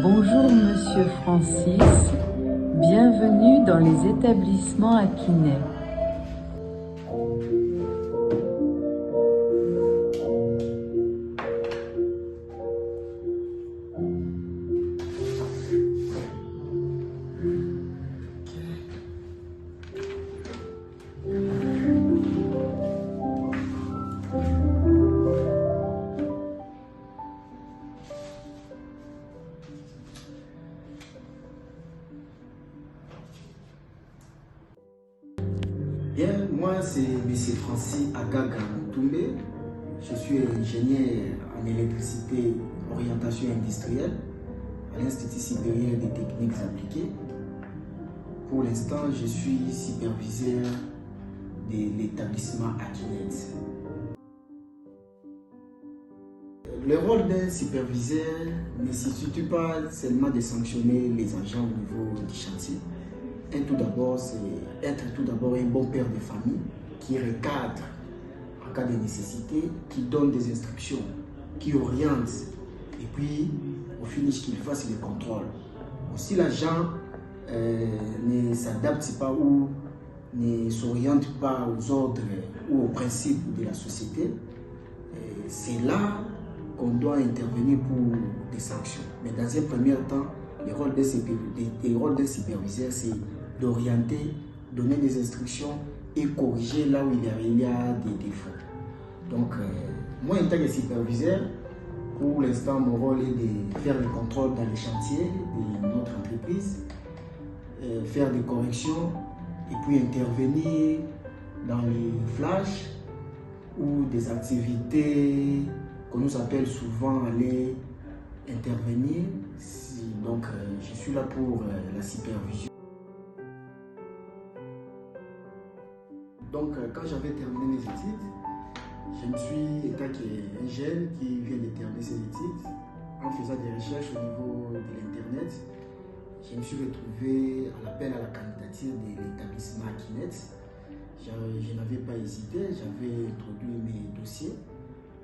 Bonjour Monsieur Francis, bienvenue dans les établissements Akinet. Bien, moi c'est M. Francis Agaga Moutoumbe. Je suis ingénieur en électricité orientation industrielle à l'Institut supérieur des techniques appliquées. Pour l'instant, je suis superviseur de l'établissement Akinet. Le rôle d'un superviseur ne se situe pas seulement de sanctionner les agents au niveau du chantier. Tout d'abord, c'est être un bon père de famille qui recadre en cas de nécessité, qui donne des instructions, qui oriente et puis au finish qu'il fasse le contrôle. Si l'agent ne s'adapte pas ou ne s'oriente pas aux ordres ou aux principes de la société, c'est là qu'on doit intervenir pour des sanctions. Mais dans un premier temps, le rôle d'un superviseur, c'est d'orienter, donner des instructions et corriger là où il y a des défauts. Donc, moi, en tant que superviseur, pour l'instant, mon rôle est de faire le contrôle dans les chantiers de notre entreprise, faire des corrections et puis intervenir dans les flashs ou des activités qu'on nous appelle souvent aller intervenir. Donc, je suis là pour la supervision. Donc, quand j'avais terminé mes études, je me suis, étant un jeune qui vient de terminer ses études, en faisant des recherches au niveau de l'Internet, je me suis retrouvé à l'appel à la candidature de l'établissement Akinet. Je n'avais pas hésité, j'avais introduit mes dossiers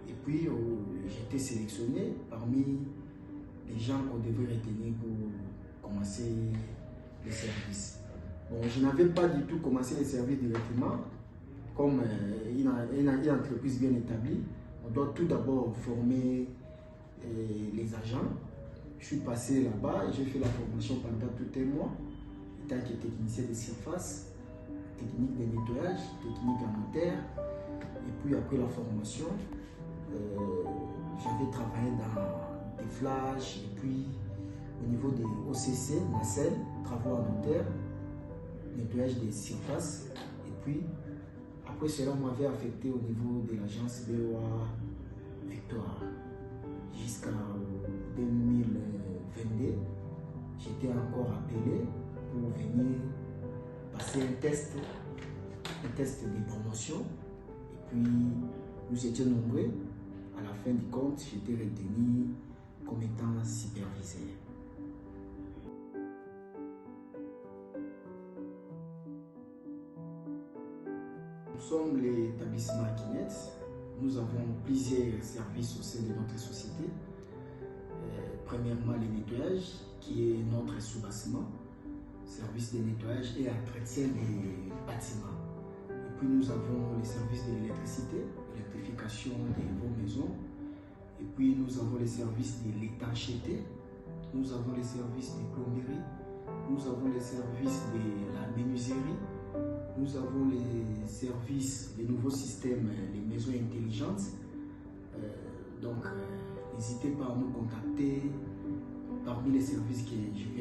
et puis j'ai été sélectionné parmi les gens qu'on devait retenir pour commencer le service. Bon, je n'avais pas du tout commencé le service directement. Comme une entreprise bien établie, on doit tout d'abord former les agents. Je suis passé là-bas et j'ai fait la formation pendant tout un mois, étant que technicien de surface, technique de nettoyage, technique en terre. Et puis après la formation, j'avais travaillé dans des flashs et puis au niveau des OCC, nacelle, travaux en terre, nettoyage des surfaces. Et puis après cela, on m'avait affecté au niveau de l'agence BOA Victoire. Jusqu'en 2022, j'étais encore appelé pour venir passer un test de promotion. Et puis, nous étions nombreux. À la fin du compte, j'étais retenu comme étant superviseur. Nous sommes l'établissement Akinet. Nous avons plusieurs services au sein de notre société. Premièrement, le nettoyage, qui est notre soubassement, service de nettoyage et entretien des bâtiments. Et puis nous avons les services de l'électricité, l'électrification de vos maisons. Et puis nous avons les services de l'étanchéité, nous avons les services de plomberie, nous avons les services de la menuiserie. Nous avons les services, les nouveaux systèmes, les maisons intelligentes. Donc, n'hésitez pas à nous contacter parmi les services que je vais